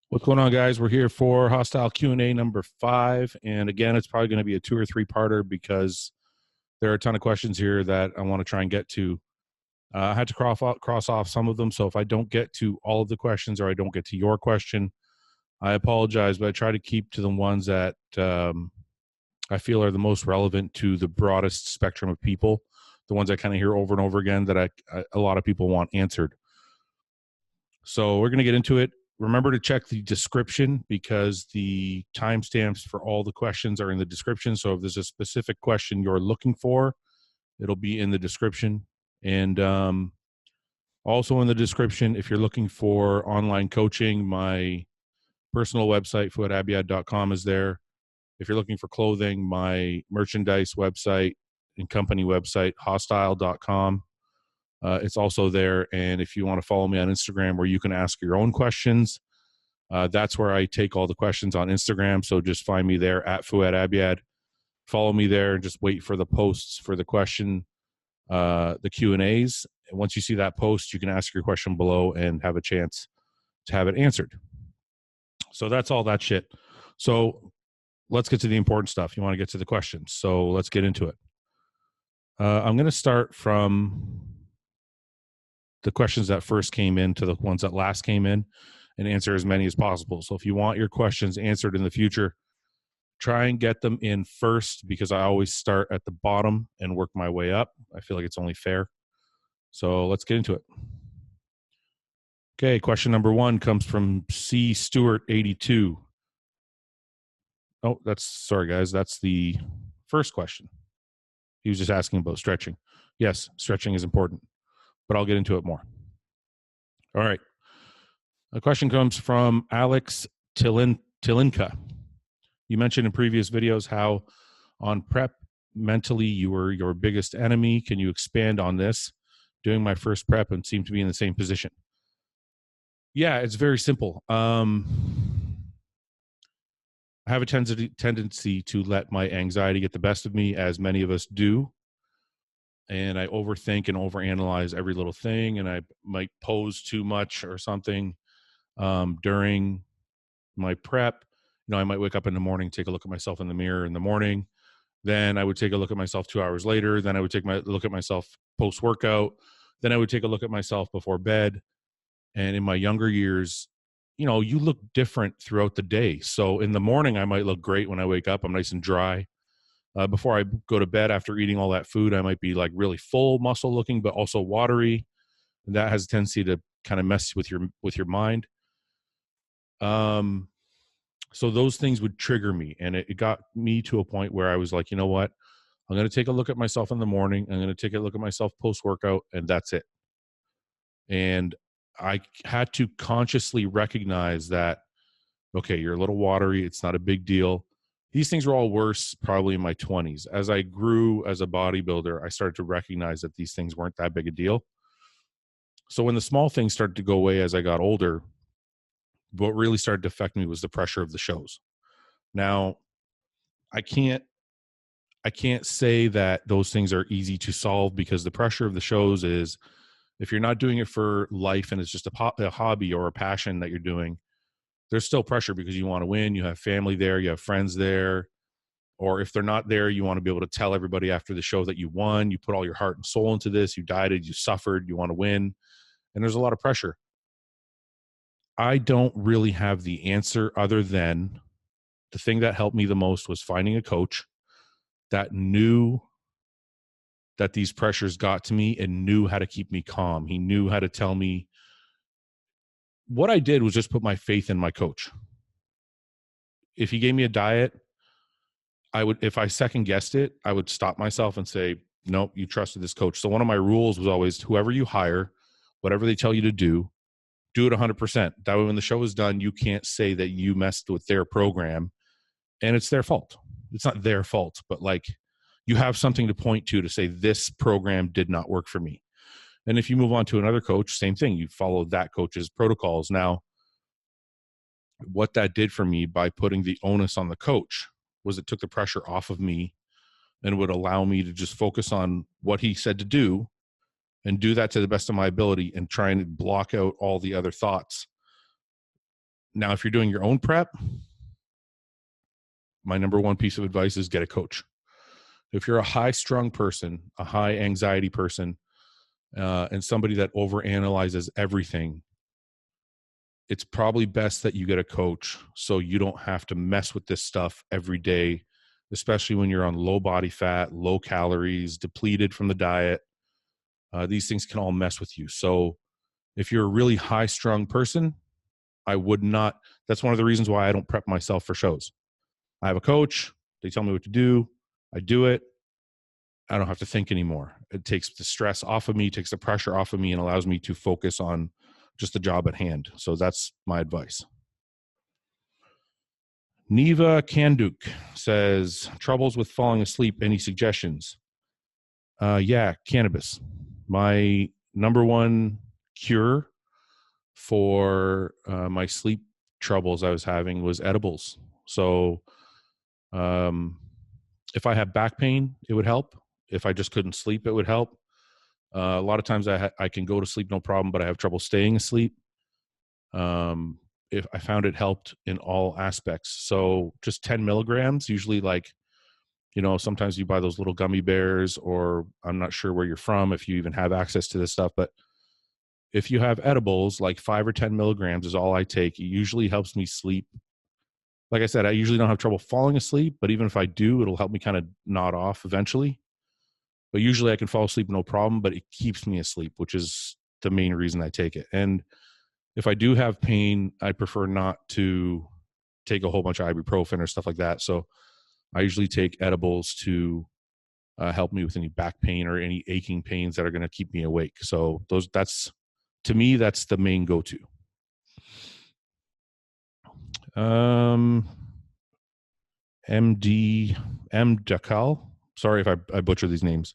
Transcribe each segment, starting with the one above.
What's going on, guys? We're here for Hostile Q&A number 5. And again, it's probably going to be a 2 or 3-parter because there are a ton of questions here that I want to try and get to. I had to cross off some of them. So if I don't get to all of the questions or I don't get to your question, I apologize, but I try to keep to the ones that I feel are the most relevant to the broadest spectrum of people, the ones I kind of hear over and over again that a lot of people want answered. So we're going to get into it. Remember to check the description because the timestamps for all the questions are in the description. So if there's a specific question you're looking for, it'll be in the description. And also in the description, if you're looking for online coaching, my personal website, fouadabiad.com, is there. If you're looking for clothing, my merchandise website and company website, HOSSTILE.com. It's also there. And if you want to follow me on Instagram where you can ask your own questions, that's where I take all the questions on Instagram. So just find me there at Fouad Abiad. Follow me there and just wait for the posts for the question, the Q&As. And once you see that post, you can ask your question below and have a chance to have it answered. So that's all that shit. So let's get to the important stuff. You want to get to the questions. So let's get into it. I'm going to start from the questions that first came in to the ones that last came in and answer as many as possible. So if you want your questions answered in the future, try and get them in first because I always start at the bottom and work my way up. I feel like it's only fair. So let's get into it. Okay, question number 1 comes from C. Stewart 82. Oh, sorry guys, that's the first question. He was just asking about stretching. Yes, stretching is important, but I'll get into it more. All right. A question comes from Alex Tilinka. You mentioned in previous videos how on prep, mentally, you were your biggest enemy. Can you expand on this? Doing my first prep and seem to be in the same position. Yeah, it's very simple. I have a tendency to let my anxiety get the best of me, as many of us do. And I overthink and overanalyze every little thing, and I might pose too much or something during my prep. I might wake up in the morning, take a look at myself in the mirror in the morning. Then I would take a look at myself 2 hours later. Then I would take a look at myself post-workout. Then I would take a look at myself before bed. And in my younger years, you look different throughout the day. So in the morning, I might look great when I wake up. I'm nice and dry. Before I go to bed after eating all that food, I might be like really full muscle looking, but also watery. And that has a tendency to kind of mess with your mind. So those things would trigger me. And it got me to a point where I was like, you know what? I'm going to take a look at myself in the morning. I'm going to take a look at myself post-workout, and that's it. And I had to consciously recognize that, okay, you're a little watery. It's not a big deal. These things were all worse probably in my 20s. As I grew as a bodybuilder, I started to recognize that these things weren't that big a deal. So when the small things started to go away as I got older, what really started to affect me was the pressure of the shows. Now, I can't say that those things are easy to solve because the pressure of the shows is, if you're not doing it for life and it's just a hobby or a passion that you're doing, there's still pressure because you want to win. You have family there, you have friends there. Or if they're not there, you want to be able to tell everybody after the show that you won. You put all your heart and soul into this. You dieted, you suffered, you want to win. And there's a lot of pressure. I don't really have the answer other than the thing that helped me the most was finding a coach that knew that these pressures got to me and knew how to keep me calm. He knew how to tell me. What I did was just put my faith in my coach. If he gave me a diet, if I second guessed it, I would stop myself and say, nope, you trusted this coach. So one of my rules was always, whoever you hire, whatever they tell you to do it 100%. That way when the show is done, you can't say that you messed with their program and it's their fault. It's not their fault, but like, you have something to point to say this program did not work for me. And if you move on to another coach, same thing. You follow that coach's protocols. Now, what that did for me by putting the onus on the coach was it took the pressure off of me and would allow me to just focus on what he said to do and do that to the best of my ability and try and block out all the other thoughts. Now, if you're doing your own prep, my number one piece of advice is get a coach. If you're a high-strung person, a high anxiety person, and somebody that overanalyzes everything, it's probably best that you get a coach so you don't have to mess with this stuff every day, especially when you're on low body fat, low calories, depleted from the diet. These things can all mess with you. So if you're a really high-strung person, I would not. That's one of the reasons why I don't prep myself for shows. I have a coach. They tell me what to do. I do it. I don't have to think anymore. It takes the stress off of me, takes the pressure off of me, and allows me to focus on just the job at hand. So that's my advice. Neva Kanduk says, troubles with falling asleep. Any suggestions? Yeah, cannabis. My number one cure for my sleep troubles I was having was edibles. So if I have back pain, it would help. If I just couldn't sleep, it would help. A lot of times I can go to sleep no problem, but I have trouble staying asleep. If I found it helped in all aspects. So just 10 milligrams, usually, like, you know, sometimes you buy those little gummy bears, or I'm not sure where you're from, if you even have access to this stuff, but if you have edibles, like 5 or 10 milligrams is all I take. It usually helps me sleep. Like I said, I usually don't have trouble falling asleep, but even if I do, it'll help me kind of nod off eventually. But usually I can fall asleep no problem, but it keeps me asleep, which is the main reason I take it. And if I do have pain, I prefer not to take a whole bunch of ibuprofen or stuff like that. So I usually take edibles to help me with any back pain or any aching pains that are going to keep me awake. So to me, that's the main go-to. M. Dakal. Sorry if I butcher these names.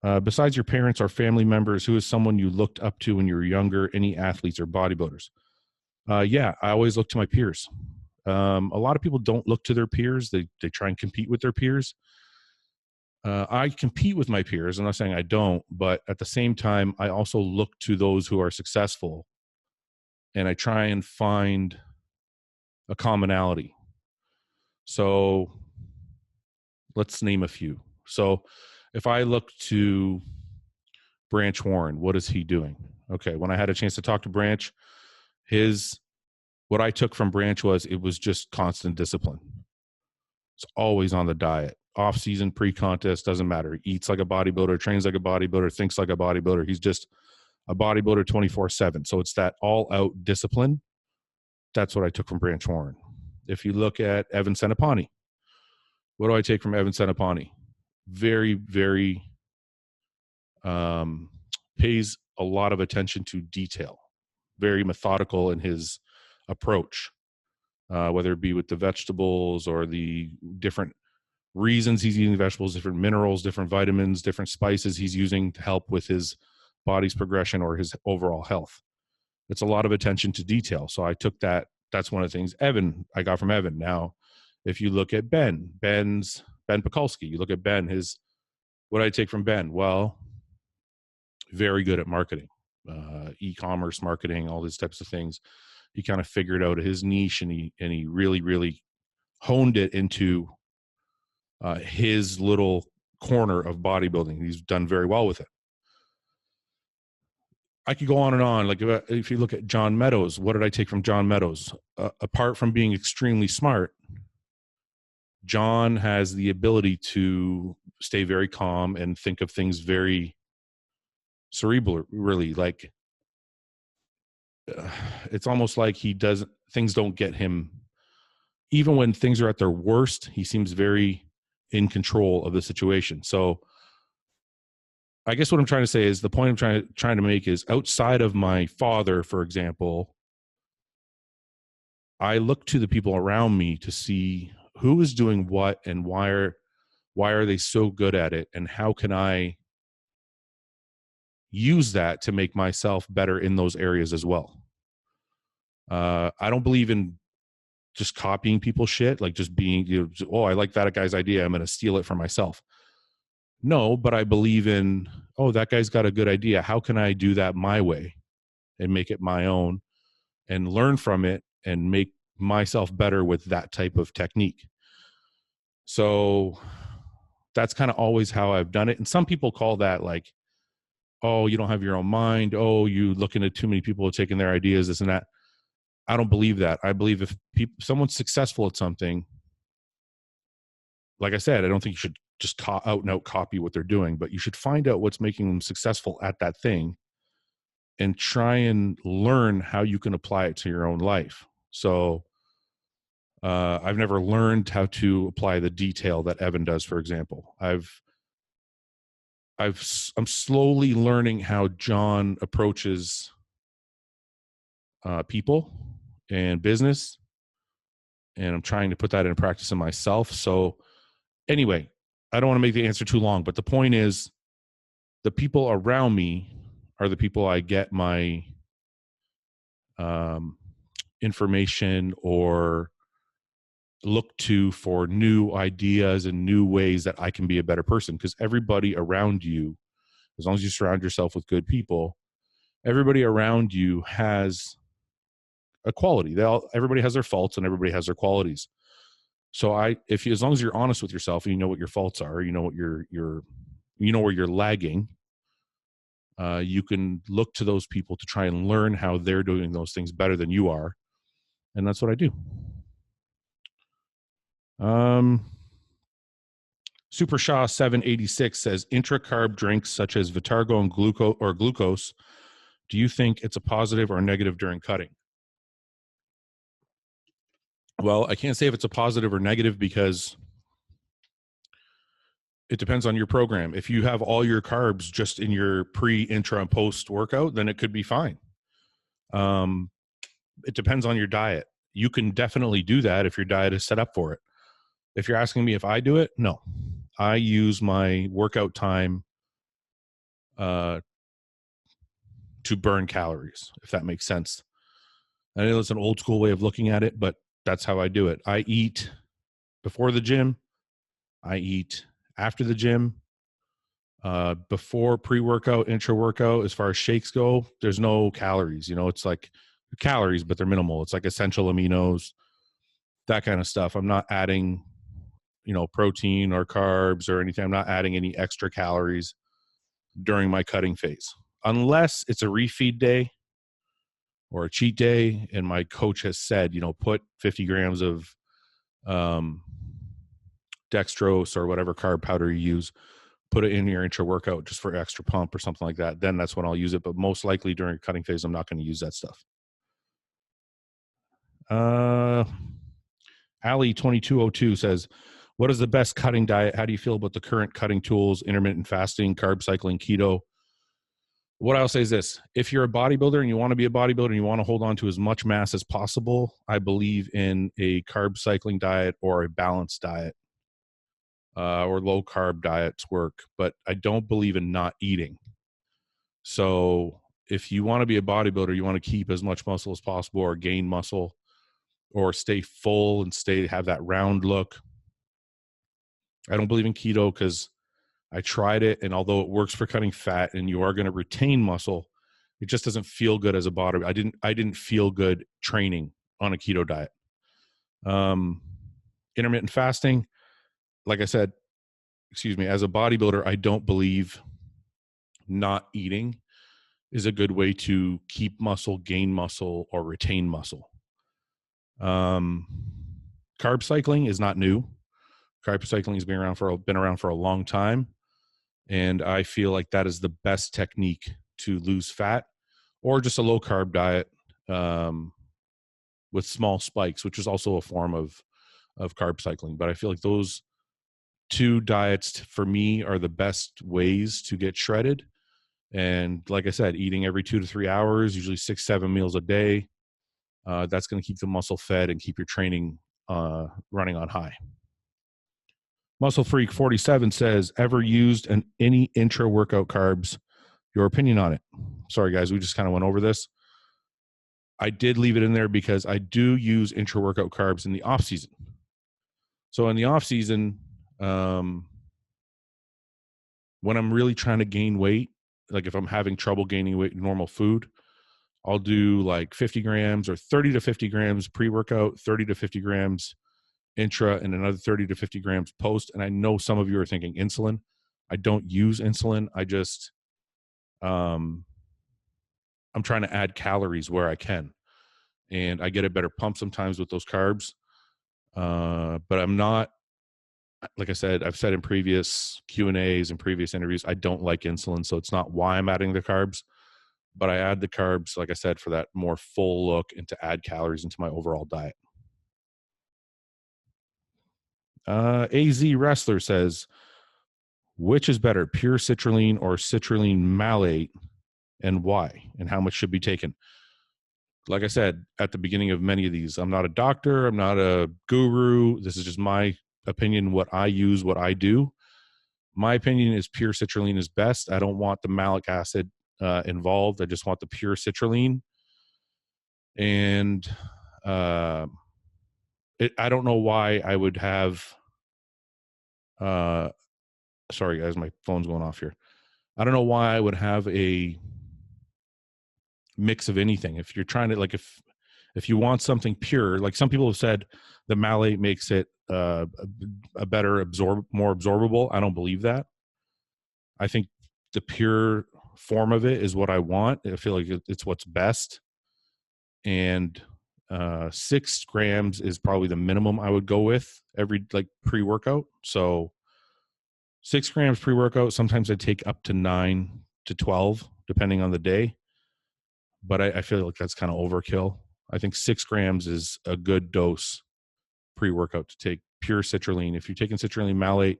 Besides your parents or family members, who is someone you looked up to when you were younger? Any athletes or bodybuilders? Yeah, I always look to my peers. A lot of people don't look to their peers. They try and compete with their peers. I compete with my peers. I'm not saying I don't, but at the same time, I also look to those who are successful, and I try and find a commonality. So let's name a few. So if I look to Branch Warren, what is he doing? Okay, when I had a chance to talk to Branch, what I took from Branch was, it was just constant discipline. It's always on the diet. Off-season, pre-contest, doesn't matter. He eats like a bodybuilder, trains like a bodybuilder, thinks like a bodybuilder. He's just a bodybuilder 24/7. So it's that all-out discipline. That's what I took from Branch Warren. If you look at Evan Senapani, what do I take from Evan Senapani? Very, very pays a lot of attention to detail. Very methodical in his approach, whether it be with the vegetables or the different reasons he's eating vegetables, different minerals, different vitamins, different spices he's using to help with his body's progression or his overall health. It's a lot of attention to detail. So I took that. That's one of the things I got from Evan. Now, if you look at Ben Pekulski, you look at Ben, what did I take from Ben? Well, very good at marketing, e-commerce marketing, all these types of things. He kind of figured out his niche, and he really, really honed it into his little corner of bodybuilding. He's done very well with it. I could go on and on. Like if you look at John Meadows, what did I take from John Meadows? Apart from being extremely smart, John has the ability to stay very calm and think of things very cerebral, really. Like it's almost like things don't get him. Even when things are at their worst, he seems very in control of the situation. So I guess what I'm trying to say is, the point I'm trying to make is, outside of my father, for example, I look to the people around me to see who is doing what and why are they so good at it, and how can I use that to make myself better in those areas as well. I don't believe in just copying people's shit, like just being, oh, I like that guy's idea, I'm going to steal it for myself. No, but I believe in, oh, that guy's got a good idea. How can I do that my way and make it my own and learn from it and make myself better with that type of technique. So that's kind of always how I've done it. And some people call that like, oh, you don't have your own mind. Oh, you looking at too many people taking their ideas, this and that. I don't believe that. I believe if someone's successful at something, like I said, I don't think you should just out and out copy what they're doing, but you should find out what's making them successful at that thing and try and learn how you can apply it to your own life. So I've never learned how to apply the detail that Evan does, for example. I'm slowly learning how John approaches people and business, and I'm trying to put that in practice in myself. So anyway, I don't want to make the answer too long, but the point is the people around me are the people I get my information or look to for new ideas and new ways that I can be a better person. Because everybody around you, as long as you surround yourself with good people, everybody around you has a quality. Everybody has their faults and everybody has their qualities. So as long as you're honest with yourself and you know what your faults are, you know what you know where you're lagging, you can look to those people to try and learn how they're doing those things better than you are. And that's what I do. Super Shaw 786 says, intra carb drinks such as Vitargo and glucose, do you think it's a positive or a negative during cutting? Well, I can't say if it's a positive or negative because it depends on your program. If you have all your carbs just in your pre, intra, and post workout, then it could be fine. It depends on your diet. You can definitely do that if your diet is set up for it. If you're asking me if I do it, no. I use my workout time to burn calories, if that makes sense. I know it's an old school way of looking at it, but that's how I do it. I eat before the gym. I eat after the gym. Before pre-workout, intra-workout, as far as shakes go, there's no calories. You know, it's like calories, but they're minimal. It's like essential aminos, that kind of stuff. I'm not adding, protein or carbs or anything. I'm not adding any extra calories during my cutting phase, unless it's a refeed day or a cheat day. And my coach has said, put 50 grams of dextrose or whatever carb powder you use, put it in your intra workout just for extra pump or something like that. Then that's when I'll use it. But most likely during a cutting phase, I'm not going to use that stuff. Ali 2202 says, what is the best cutting diet? How do you feel about the current cutting tools, intermittent fasting, carb cycling, keto? What I'll say is this: if you're a bodybuilder and you want to be a bodybuilder and you want to hold on to as much mass as possible, I believe in a carb cycling diet or a balanced diet, or low carb diets work, but I don't believe in not eating. So if you want to be a bodybuilder, you want to keep as much muscle as possible or gain muscle or stay full and have that round look. I don't believe in keto because I tried it, and although it works for cutting fat and you are going to retain muscle, it just doesn't feel good as a body. I didn't feel good training on a keto diet. Intermittent fasting, like I said, as a bodybuilder, I don't believe not eating is a good way to keep muscle, gain muscle, or retain muscle. Carb cycling is not new. Carb cycling has been around for a long time. And I feel like that is the best technique to lose fat, or just a low carb diet with small spikes, which is also a form of carb cycling. But I feel like those two diets for me are the best ways to get shredded. And like I said, eating every 2 to 3 hours, usually 6-7 meals a day. That's going to keep the muscle fed and keep your training running on high. Muscle Freak 47 says, ever used any intra workout carbs? Your opinion on it? Sorry, guys, we just kind of went over this. I did leave it in there because I do use intra workout carbs in the off season. So in the off season, when I'm really trying to gain weight, like if I'm having trouble gaining weight in normal food, I'll do like 50 grams or 30 to 50 grams pre-workout, 30 to 50 grams intra, and another 30 to 50 grams post. And I know some of you are thinking insulin. I don't use insulin. I just, I'm trying to add calories where I can. And I get a better pump sometimes with those carbs. But I'm not, like I said, I've said in previous Q&As and previous interviews, I don't like insulin. So it's not why I'm adding the carbs, but I add the carbs, like I said, for that more full look and to add calories into my overall diet. AZ Wrestler says, which is better, pure citrulline or citrulline malate, and why, and how much should be taken? Like I said at the beginning of many of these, I'm not a doctor, I'm not a guru. This is just my opinion, what I use, what I do. My opinion is pure citrulline is best. I don't want the malic acid involved. I just want the pure citrulline. And I don't know why I would have. Sorry, guys, my phone's going off here. I don't know why I would have a mix of anything. If you're trying to, like, if you want something pure, like some people have said, the malate makes it a better more absorbable. I don't believe that. I think the pure form of it is what I want. I feel like it's what's best. And 6 grams is probably the minimum I would go with every, like, pre-workout. So 6 grams pre-workout. Sometimes I take up to 9 to 12, depending on the day. But I feel like that's kind of overkill. I think 6 grams is a good dose pre-workout to take pure citrulline. If you're taking citrulline malate,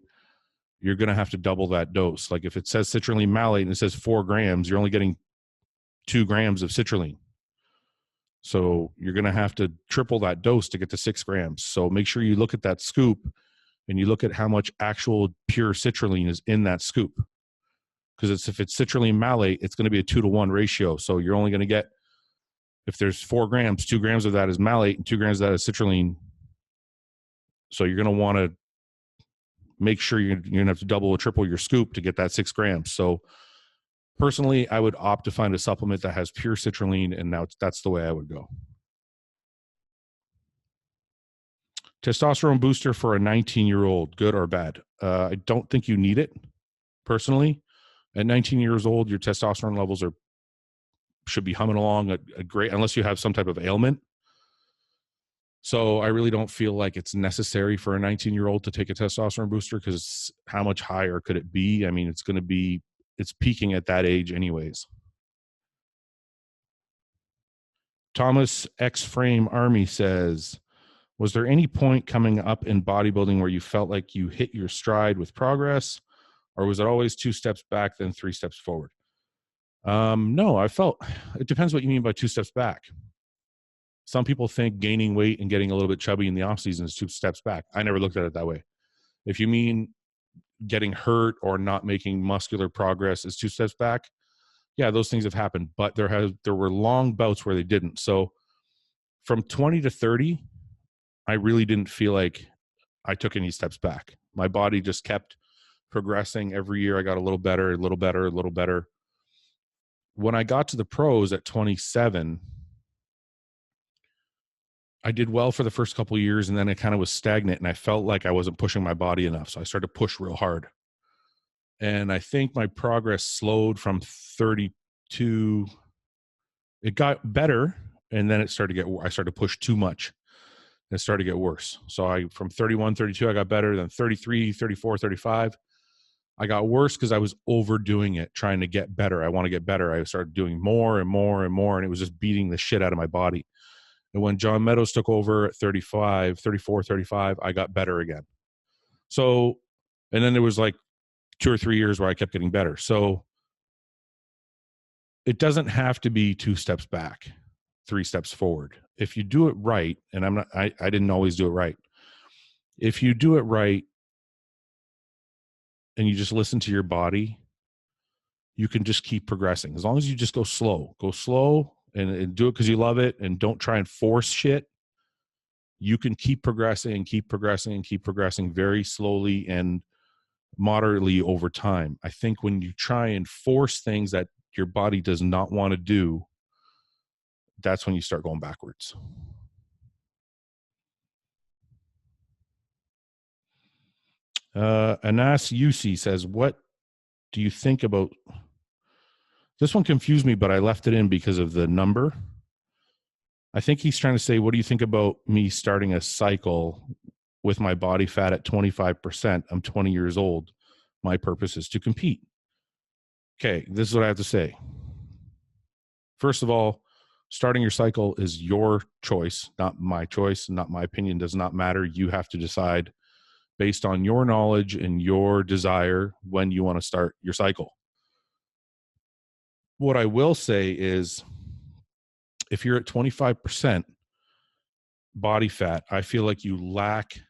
you're going to have to double that dose. Like if it says citrulline malate and it says 4 grams, you're only getting 2 grams of citrulline. So you're going to have to triple that dose to get to 6 grams. So make sure you look at that scoop and you look at how much actual pure citrulline is in that scoop. Because if it's citrulline malate, it's going to be a 2-to-1 ratio. So you're only going to get, if there's 4 grams, 2 grams of that is malate and 2 grams of that is citrulline. So you're going to want to make sure you're going to have to double or triple your scoop to get that 6 grams. So personally, I would opt to find a supplement that has pure citrulline, and now that's the way I would go. Testosterone booster for a 19-year-old, good or bad? I don't think you need it, personally. At 19 years old, your testosterone levels should be humming along a great, unless you have some type of ailment. So I really don't feel like it's necessary for a 19-year-old to take a testosterone booster, because how much higher could it be? I mean, it's peaking at that age anyways. Thomas X Frame Army says, was there any point coming up in bodybuilding where you felt like you hit your stride with progress, or was it always 2 steps back, then 3 steps forward? No, it depends what you mean by 2 steps back. Some people think gaining weight and getting a little bit chubby in the off season is 2 steps back. I never looked at it that way. If you mean getting hurt or not making muscular progress is 2 steps back, yeah, those things have happened, but there were long bouts where they didn't. So from 20 to 30, I really didn't feel like I took any steps back. My body just kept progressing every year. I got a little better, a little better, a little better. When I got to the pros at 27, I did well for the first couple of years, and then it kind of was stagnant, and I felt like I wasn't pushing my body enough. So I started to push real hard. And I think my progress slowed from 32. It got better, and then I started to push too much. And it started to get worse. So from 31, 32, I got better. Then 33, 34, 35. I got worse because I was overdoing it, trying to get better. I want to get better. I started doing more and more and more, and it was just beating the shit out of my body. And when John Meadows took over at 34, 35, I got better again. So, and then there was like 2 or 3 years where I kept getting better. So it doesn't have to be 2 steps back, 3 steps forward. If you do it right, and I didn't always do it right. If you do it right and you just listen to your body, you can just keep progressing. As long as you just go slow and do it because you love it, and don't try and force shit. You can keep progressing and keep progressing and keep progressing very slowly and moderately over time. I think when you try and force things that your body does not want to do, that's when you start going backwards. Anas Yusi says, what do you think about this? One confused me, but I left it in because of the number. I think he's trying to say, what do you think about me starting a cycle with my body fat at 25%? I'm 20 years old. My purpose is to compete. Okay, this is what I have to say. First of all, starting your cycle is your choice, not my choice, not my opinion, does not matter. You have to decide based on your knowledge and your desire when you want to start your cycle. What I will say is, if you're at 25% body fat, I feel like you lack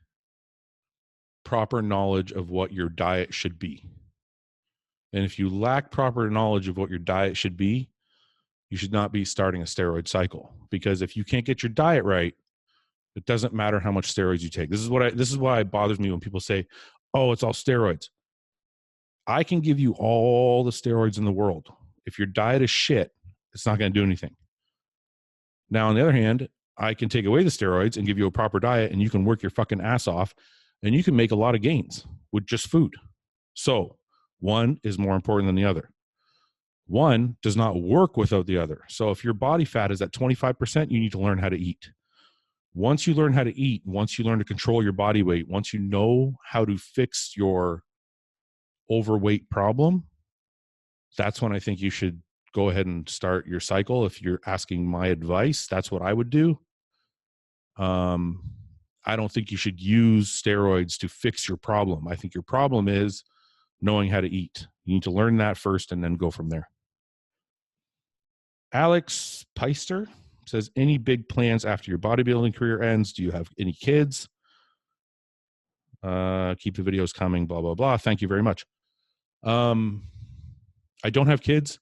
proper knowledge of what your diet should be. And if you lack proper knowledge of what your diet should be, you should not be starting a steroid cycle, because if you can't get your diet right, it doesn't matter how much steroids you take. This is why it bothers me when people say, "Oh, it's all steroids." I can give you all the steroids in the world. If your diet is shit, it's not going to do anything. Now, on the other hand, I can take away the steroids and give you a proper diet, and you can work your fucking ass off, and you can make a lot of gains with just food. So one is more important than the other. One does not work without the other. So if your body fat is at 25%, you need to learn how to eat. Once you learn how to eat, once you learn to control your body weight, once you know how to fix your overweight problem, that's when I think you should go ahead and start your cycle. If you're asking my advice, that's what I would do. I don't think you should use steroids to fix your problem. I think your problem is knowing how to eat. You need to learn that first and then go from there. Alex Peister says, any big plans after your bodybuilding career ends? Do you have any kids? Keep the videos coming, blah, blah, blah. Thank you very much. I don't have kids.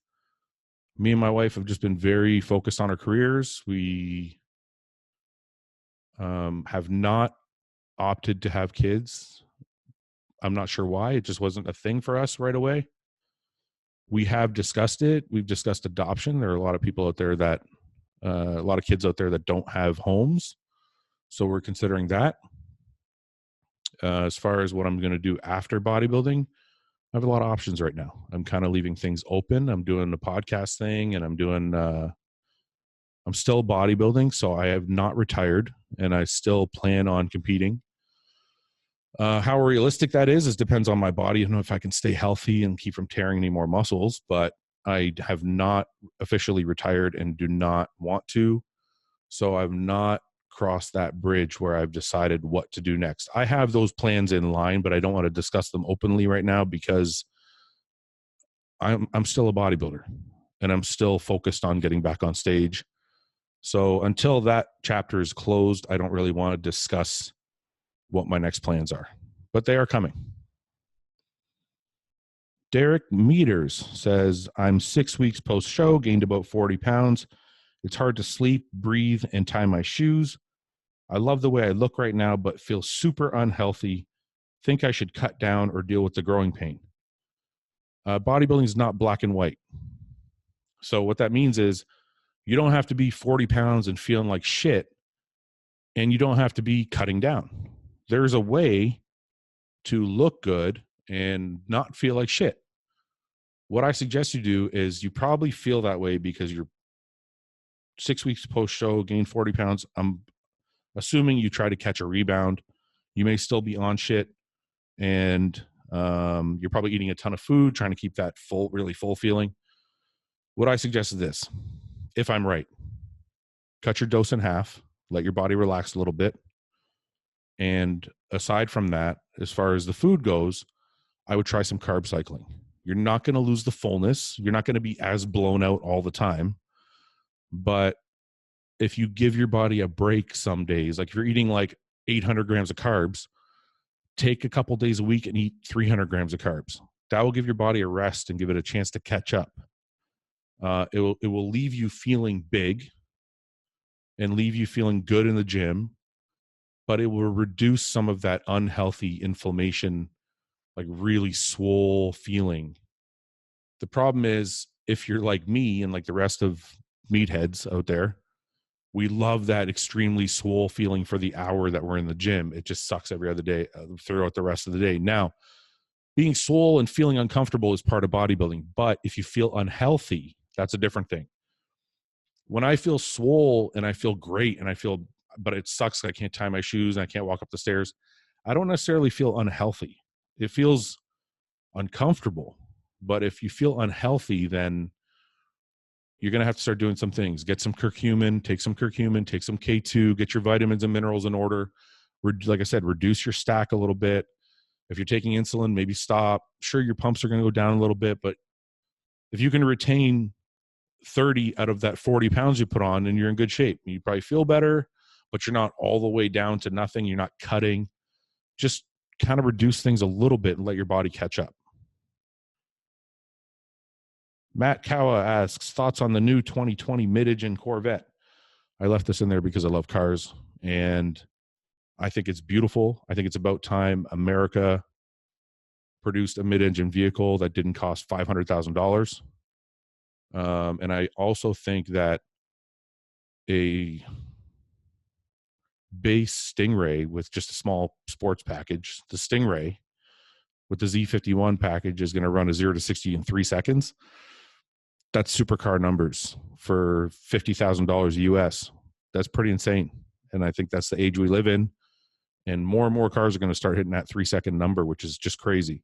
Me and my wife have just been very focused on our careers. We have not opted to have kids. I'm not sure why. It just wasn't a thing for us right away. We have discussed it. We've discussed adoption. There are a lot of people out there that, a lot of kids out there that don't have homes. So we're considering that. As far as what I'm going to do after bodybuilding, I have a lot of options right now. I'm kind of leaving things open. I'm doing the podcast thing, and I'm still bodybuilding. So I have not retired, and I still plan on competing. How realistic that is depends on my body. I don't know if I can stay healthy and keep from tearing any more muscles, but I have not officially retired and do not want to. So I've not crossed that bridge where I've decided what to do next. I have those plans in line, but I don't want to discuss them openly right now because I'm still a bodybuilder and I'm still focused on getting back on stage. So until that chapter is closed, I don't really want to discuss what my next plans are, but they are coming. Derek Meters says, I'm 6 weeks post-show, gained about 40 pounds. It's hard to sleep, breathe, and tie my shoes. I love the way I look right now, but feel super unhealthy. Think I should cut down or deal with the growing pain. Bodybuilding is not black and white. So what that means is you don't have to be 40 pounds and feeling like shit, and you don't have to be cutting down. There's a way to look good and not feel like shit. What I suggest you do is, you probably feel that way because you're 6 weeks post-show, gained 40 pounds. I'm assuming you try to catch a rebound. You may still be on shit, and you're probably eating a ton of food, trying to keep that full, really full feeling. What I suggest is this. If I'm right, cut your dose in half, let your body relax a little bit. And aside from that, as far as the food goes, I would try some carb cycling. You're not going to lose the fullness. You're not going to be as blown out all the time. But if you give your body a break some days, like if you're eating like 800 grams of carbs, take a couple days a week and eat 300 grams of carbs. That will give your body a rest and give it a chance to catch up. It will leave you feeling big and leave you feeling good in the gym, but it will reduce some of that unhealthy inflammation, like really swole feeling. The problem is, if you're like me and like the rest of meatheads out there, We love that extremely swole feeling for the hour that we're in the gym. It just sucks every other day throughout the rest of the day. Now, being swole and feeling uncomfortable is part of bodybuilding, but if you feel unhealthy, that's a different thing. When I feel swole and I feel great and but it sucks, I can't tie my shoes and I can't walk up the stairs, I don't necessarily feel unhealthy. It feels uncomfortable. But if you feel unhealthy, then you're going to have to start doing some things. Get some curcumin, take some K2, get your vitamins and minerals in order. Like I said, reduce your stack a little bit. If you're taking insulin, maybe stop. Sure, your pumps are going to go down a little bit, but if you can retain 30 out of that 40 pounds you put on, then you're in good shape. You probably feel better, but you're not all the way down to nothing. You're not cutting. Just kind of reduce things a little bit and let your body catch up. Matt Kawa asks, thoughts on the new 2020 mid-engine Corvette? I left this in there because I love cars, and I think it's beautiful. I think it's about time America produced a mid-engine vehicle that didn't cost $500,000. And I also think that a base Stingray with just a small sports package, the Stingray with the Z51 package is going to run a 0 to 60 in 3 seconds. That's supercar numbers for $50,000 US. That's pretty insane. And I think that's the age we live in. And more cars are going to start hitting that 3-second number, which is just crazy.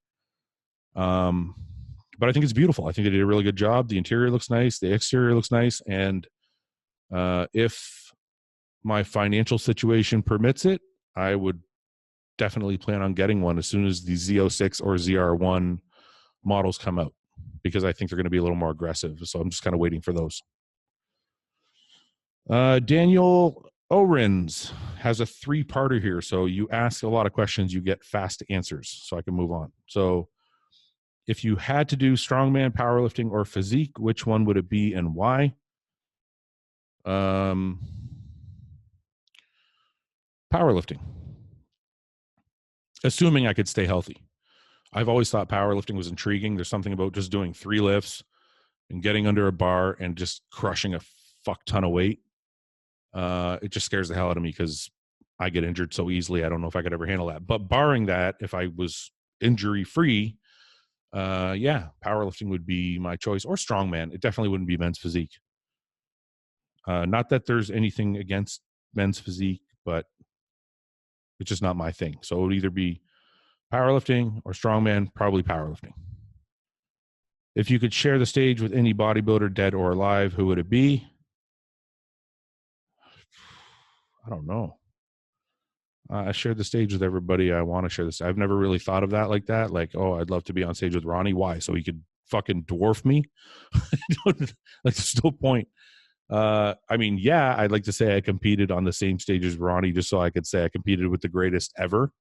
But I think it's beautiful. I think they did a really good job. The interior looks nice. The exterior looks nice. And if my financial situation permits it, I would definitely plan on getting one as soon as the Z06 or ZR1 models come out, because I think they're going to be a little more aggressive. So I'm just kind of waiting for those. Daniel Orens has a 3-parter here. So you ask a lot of questions, you get fast answers, so I can move on. So if you had to do strongman, powerlifting, or physique, which one would it be and why? Powerlifting. Assuming I could stay healthy. I've always thought powerlifting was intriguing. There's something about just doing 3 lifts and getting under a bar and just crushing a fuck ton of weight. It just scares the hell out of me because I get injured so easily. I don't know if I could ever handle that. But barring that, if I was injury free, yeah, powerlifting would be my choice, or strongman. It definitely wouldn't be men's physique. Not that there's anything against men's physique, but it's just not my thing. So it would either be powerlifting or strongman, probably powerlifting. If you could share the stage with any bodybuilder, dead or alive, who would it be? I don't know. I shared the stage with everybody I want to share this. I've never really thought of that like that. Like, oh, I'd love to be on stage with Ronnie. Why? So he could fucking dwarf me? Like, there's no point. I mean, yeah, I'd like to say I competed on the same stage as Ronnie just so I could say I competed with the greatest ever.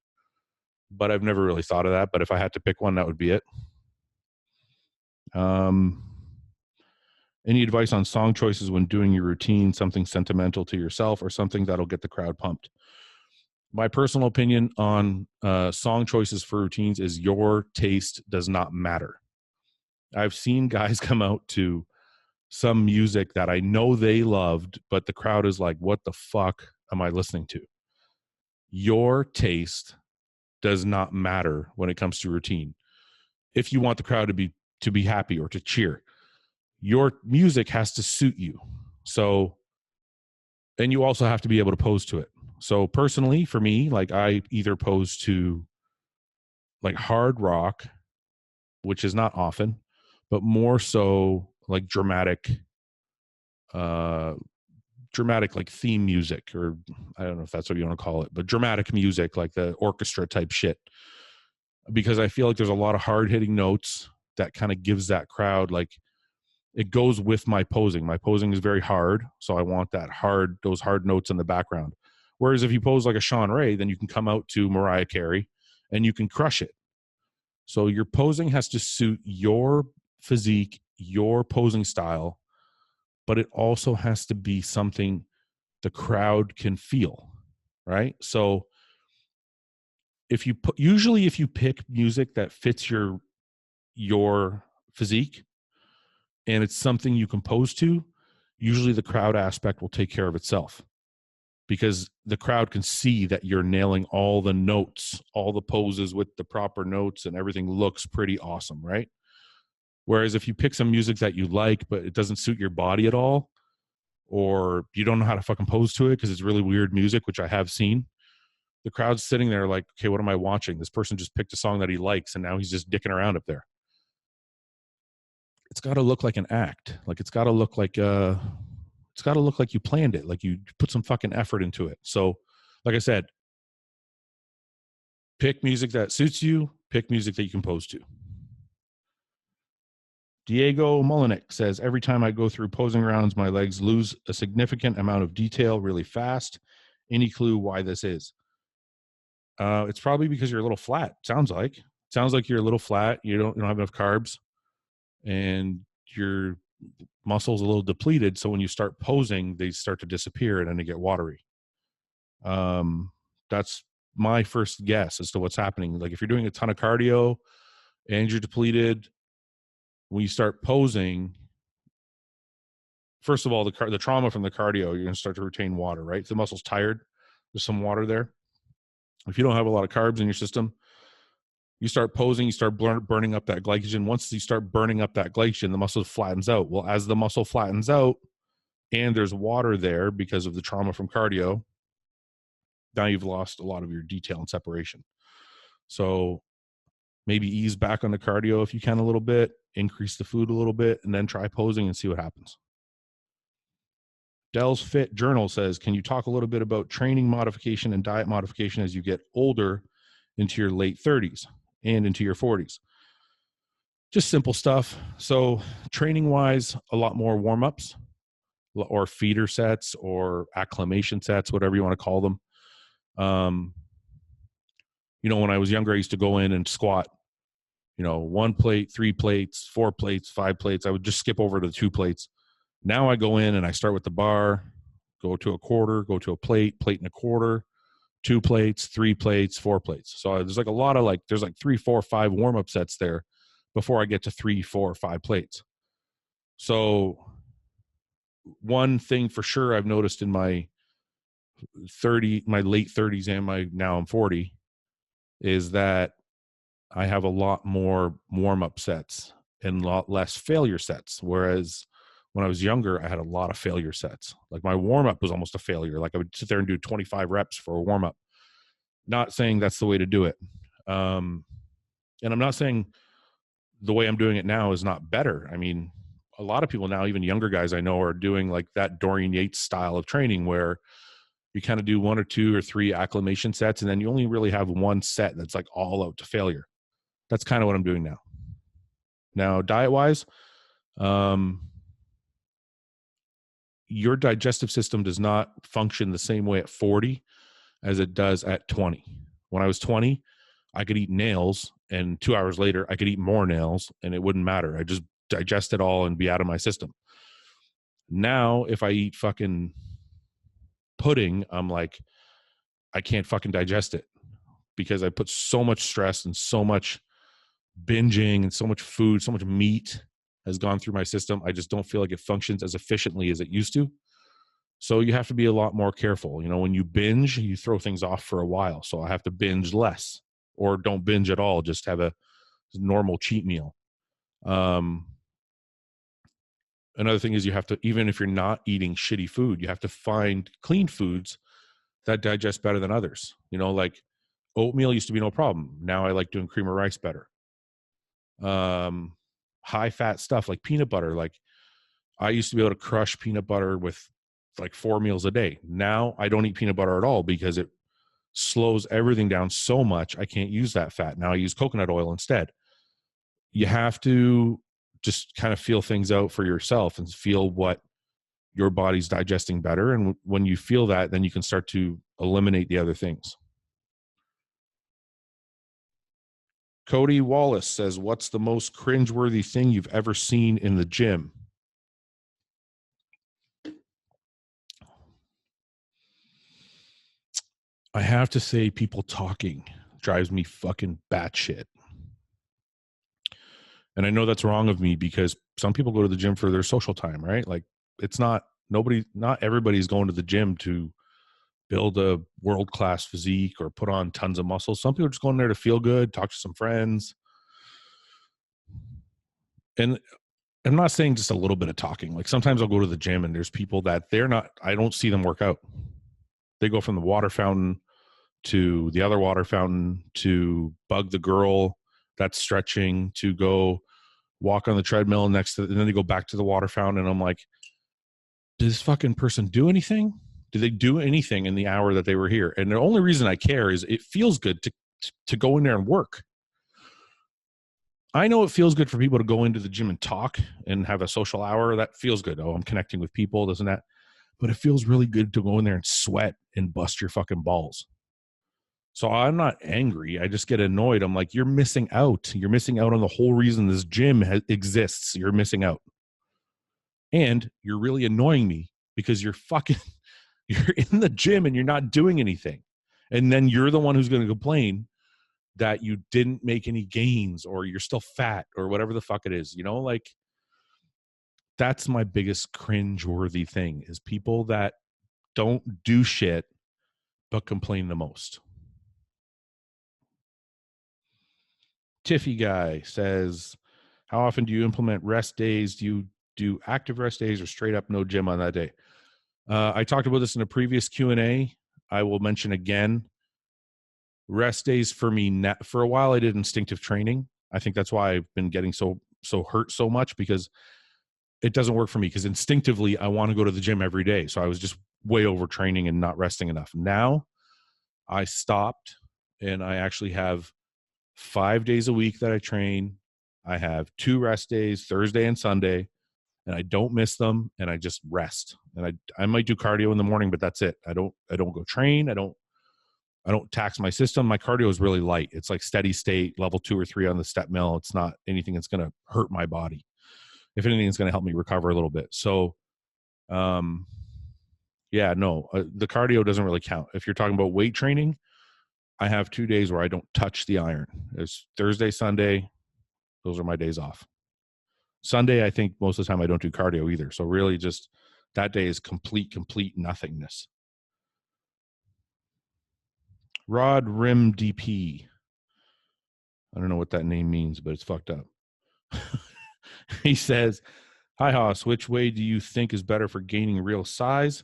But I've never really thought of that. But if I had to pick one, that would be it. Any advice on song choices when doing your routine, something sentimental to yourself or something that'll get the crowd pumped? My personal opinion on song choices for routines is your taste does not matter. I've seen guys come out to some music that I know they loved, but the crowd is like, what the fuck am I listening to? Your taste does not matter when it comes to routine. If you want the crowd to be happy or to cheer, your music has to suit you. So, and you also have to be able to pose to it. So personally, for me, like I either pose to like hard rock, which is not often, but more so like dramatic like theme music, or I don't know if that's what you want to call it, but dramatic music, like the orchestra type shit. Because I feel like there's a lot of hard hitting notes that kind of gives that crowd, like it goes with my posing. My posing is very hard. So I want those hard notes in the background. Whereas if you pose like a Sean Ray, then you can come out to Mariah Carey and you can crush it. So your posing has to suit your physique, your posing style, but it also has to be something the crowd can feel, right? So if you pick music that fits your physique and it's something you can pose to, usually the crowd aspect will take care of itself, because the crowd can see that you're nailing all the notes, all the poses with the proper notes, and everything looks pretty awesome, right? Whereas if you pick some music that you like, but it doesn't suit your body at all, or you don't know how to fucking pose to it because it's really weird music, which I have seen, the crowd's sitting there like, okay, what am I watching? This person just picked a song that he likes, and now he's just dicking around up there. It's got to look like an act. Like it's got to look like you planned it, like you put some fucking effort into it. So, like I said, pick music that suits you, pick music that you can pose to. Diego Molinek says, every time I go through posing rounds, my legs lose a significant amount of detail really fast. Any clue why this is? It's probably because you're a little flat. Sounds like you're a little flat. You don't have enough carbs, and your muscles a little depleted. So when you start posing, they start to disappear and then they get watery. That's my first guess as to what's happening. Like if you're doing a ton of cardio and you're depleted, when you start posing, first of all, the trauma from the cardio, you're going to start to retain water, right? If the muscle's tired, there's some water there. If you don't have a lot of carbs in your system, you start posing, you start burning up that glycogen. Once you start burning up that glycogen, the muscle flattens out. Well, as the muscle flattens out and there's water there because of the trauma from cardio, now you've lost a lot of your detail and separation. So maybe ease back on the cardio if you can a little bit, increase the food a little bit, and then try posing and see what happens. Dell's Fit Journal says, can you talk a little bit about training modification and diet modification as you get older into your late 30s and into your 40s? Just simple stuff. So training wise, a lot more warm-ups or feeder sets or acclimation sets, whatever you want to call them. When I was younger, I used to go in and squat, 1 plate, 3 plates, 4 plates, 5 plates. I would just skip over to the 2 plates. Now I go in and I start with the bar, go to a quarter, go to a plate, plate and a quarter, 2 plates, 3 plates, 4 plates. So there's like a lot of there's 3, 4, 5 warm-up sets there before I get to 3, 4, 5 plates. So one thing for sure I've noticed in my late 30s and now I'm 40 is that I have a lot more warm-up sets and a lot less failure sets. Whereas when I was younger, I had a lot of failure sets. Like my warm-up was almost a failure. Like I would sit there and do 25 reps for a warm-up. Not saying that's the way to do it. And I'm not saying the way I'm doing it now is not better. I mean, a lot of people now, even younger guys I know, are doing like that Dorian Yates style of training where you kind of do 1 or 2 or 3 acclimation sets, and then you only really have one set that's like all out to failure. That's kind of what I'm doing now. Now, diet-wise, your digestive system does not function the same way at 40 as it does at 20. When I was 20, I could eat nails, and 2 hours later, I could eat more nails, and it wouldn't matter. I just digest it all and be out of my system. Now, if I eat fucking pudding, I'm like, I can't fucking digest it because I put so much stress and so much binging and so much food, so much meat has gone through my system. I just don't feel like it functions as efficiently as it used to. So you have to be a lot more careful. When you binge, you throw things off for a while. So I have to binge less, or don't binge at all. Just have a normal cheat meal. Another thing is you have to, even if you're not eating shitty food, you have to find clean foods that digest better than others. Like oatmeal used to be no problem. Now I like doing cream of rice better. High fat stuff like peanut butter. Like I used to be able to crush peanut butter with like 4 meals a day. Now I don't eat peanut butter at all because it slows everything down so much. I can't use that fat. Now I use coconut oil instead. You have to just kind of feel things out for yourself and feel what your body's digesting better. And when you feel that, then you can start to eliminate the other things. Cody Wallace says, what's the most cringeworthy thing you've ever seen in the gym? I have to say people talking drives me fucking batshit. And I know that's wrong of me because some people go to the gym for their social time, right? Like it's not Not everybody's going to the gym to build a world-class physique or put on tons of muscle. Some people are just going there to feel good, talk to some friends. And I'm not saying just a little bit of talking. Like sometimes I'll go to the gym and there's people that I don't see them work out. They go from the water fountain to the other water fountain to bug the girl that's stretching to go walk on the treadmill and then they go back to the water fountain. And I'm like, did this fucking person do anything? Did they do anything in the hour that they were here? And the only reason I care is it feels good to go in there and work. I know it feels good for people to go into the gym and talk and have a social hour. That feels good. Oh, I'm connecting with people, doesn't that? But it feels really good to go in there and sweat and bust your fucking balls. So I'm not angry. I just get annoyed. I'm like, you're missing out. You're missing out on the whole reason this gym exists. You're missing out. And you're really annoying me because you're in the gym and you're not doing anything. And then you're the one who's going to complain that you didn't make any gains or you're still fat or whatever the fuck it is. Like that's my biggest cringeworthy thing is people that don't do shit but complain the most. Tiffy guy says, how often do you implement rest days? Do you do active rest days or straight up no gym on that day? I talked about this in a previous Q&A. I will mention again. Rest days for me, for a while I did instinctive training. I think that's why I've been getting so hurt so much, because it doesn't work for me, because instinctively I want to go to the gym every day. So I was just way overtraining and not resting enough. Now I stopped and I actually have 5 days a week that I train. I have 2 rest days, Thursday and Sunday, and I don't miss them, and I just rest. And I might do cardio in the morning, but that's it. I don't go train. I don't tax my system. My cardio is really light. It's like steady state, level 2 or 3 on the step mill. It's not anything that's going to hurt my body. If anything, it's going to help me recover a little bit. So, the cardio doesn't really count. If you're talking about weight training, I have 2 days where I don't touch the iron. It's Thursday, Sunday. Those are my days off. Sunday, I think most of the time I don't do cardio either. So really just that day is complete nothingness. Rod Rim DP. I don't know what that name means, but it's fucked up. He says, hi, Hoss, which way do you think is better for gaining real size,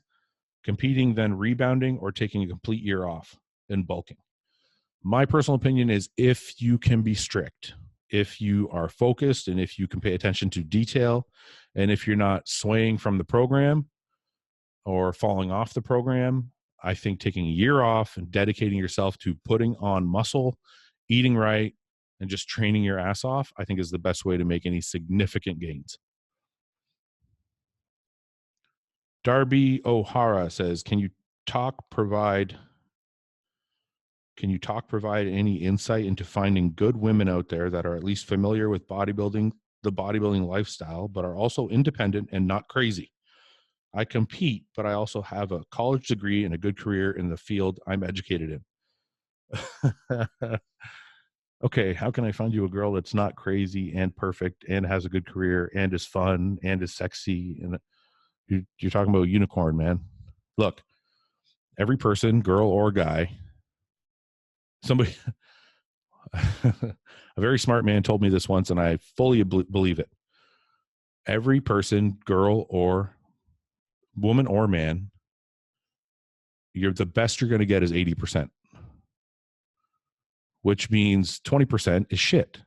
competing then rebounding, or taking a complete year off and bulking? My personal opinion is if you can be strict, if you are focused, and if you can pay attention to detail, and if you're not swaying from the program or falling off the program, I think taking a year off and dedicating yourself to putting on muscle, eating right, and just training your ass off, I think is the best way to make any significant gains. Darby O'Hara says, can you provide any insight into finding good women out there that are at least familiar with the bodybuilding lifestyle, but are also independent and not crazy? I compete, but I also have a college degree and a good career in the field I'm educated in. Okay, how can I find you a girl that's not crazy and perfect and has a good career and is fun and is sexy? And you're talking about a unicorn, man. Look, every person, girl or guy, somebody, a very smart man told me this once, and I fully believe it. Every person, girl or woman or man, the best you're going to get is 80%, which means 20% is shit.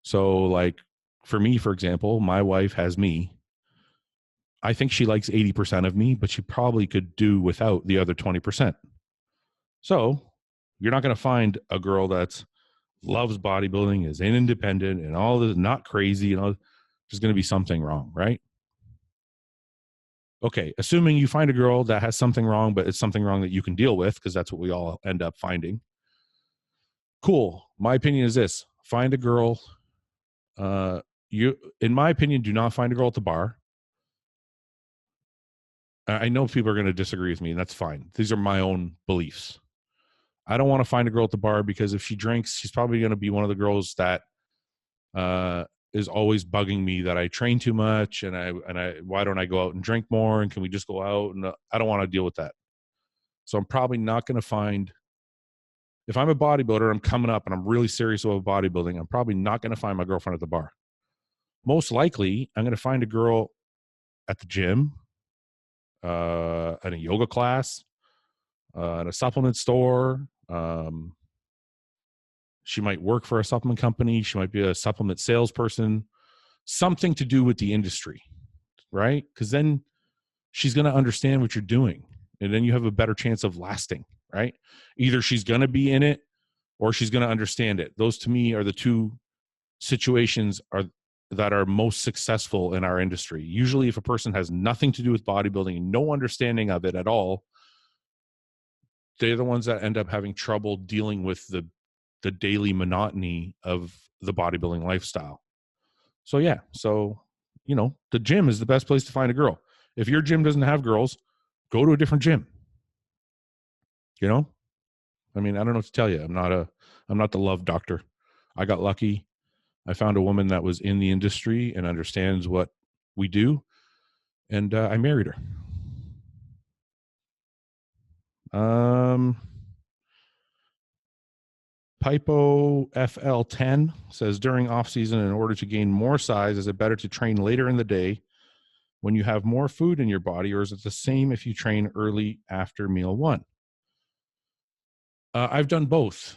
So like for me, for example, my wife has me. I think she likes 80% of me, but she probably could do without the other 20%. So you're not going to find a girl that loves bodybuilding, is independent and all this, not crazy, there's going to be something wrong, right? Okay, assuming you find a girl that has something wrong, but it's something wrong that you can deal with, because that's what we all end up finding. Cool. My opinion is this: find a girl. In my opinion, do not find a girl at the bar. I know people are going to disagree with me, and that's fine. These are my own beliefs. I don't want to find a girl at the bar because if she drinks, she's probably going to be one of the girls that is always bugging me that I train too much, and why don't I go out and drink more, and can we just go out? And I don't want to deal with that. So I'm probably not going to find, if I'm a bodybuilder, I'm coming up and I'm really serious about bodybuilding, I'm probably not going to find my girlfriend at the bar. Most likely, I'm going to find a girl at the gym, at a yoga class, at a supplement store. She might work for a supplement company. She might be a supplement salesperson, something to do with the industry, right? Because then she's going to understand what you're doing. And then you have a better chance of lasting, right? Either she's going to be in it or she's going to understand it. Those to me are the two situations that are most successful in our industry. Usually if a person has nothing to do with bodybuilding and no understanding of it at all, they're the ones that end up having trouble dealing with the daily monotony of the bodybuilding lifestyle. So yeah, the gym is the best place to find a girl. If your gym doesn't have girls, go to a different gym. I mean, I don't know what to tell you. I'm not the love doctor. I got lucky. I found a woman that was in the industry and understands what we do, and I married her. Pipo FL10 says, during off season, in order to gain more size, is it better to train later in the day when you have more food in your body, or is it the same if you train early after meal one? I've done both.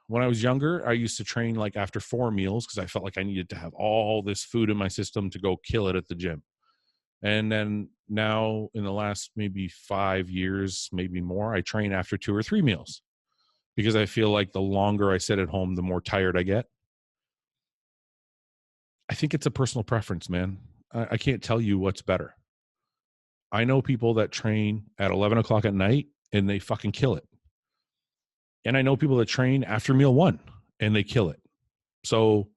When I was younger, I used to train like after 4 meals because I felt like I needed to have all this food in my system to go kill it at the gym. And then now in the last maybe 5 years, maybe more, I train after 2 or 3 meals because I feel like the longer I sit at home, the more tired I get. I think it's a personal preference, man. I can't tell you what's better. I know people that train at 11 o'clock at night and they fucking kill it. And I know people that train after meal one and they kill it. So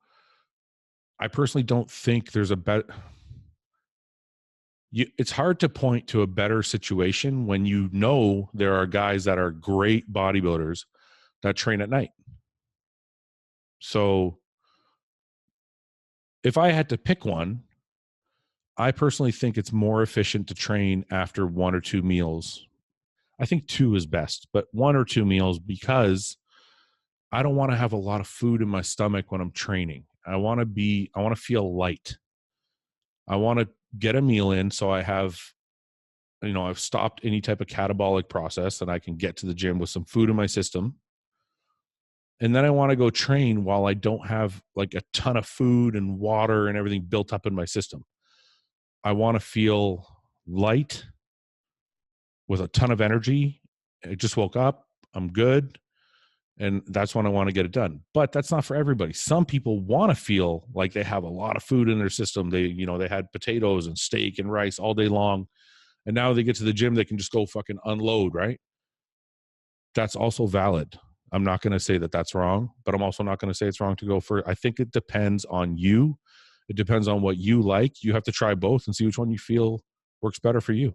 I personally don't think there's a better. It's hard to point to a better situation when you know there are guys that are great bodybuilders that train at night. So if I had to pick one, I personally think it's more efficient to train after 1 or 2 meals. I think 2 is best, but 1 or 2 meals, because I don't want to have a lot of food in my stomach when I'm training. I want to feel light. I want to get a meal in so I have, I've stopped any type of catabolic process and I can get to the gym with some food in my system. And then I want to go train while I don't have like a ton of food and water and everything built up in my system. I want to feel light with a ton of energy. I just woke up. I'm good. And that's when I want to get it done. But that's not for everybody. Some people want to feel like they have a lot of food in their system. They had potatoes and steak and rice all day long. And now they get to the gym, they can just go fucking unload, right? That's also valid. I'm not going to say that that's wrong, but I'm also not going to say it's wrong to go for, I think it depends on you. It depends on what you like. You have to try both and see which one you feel works better for you.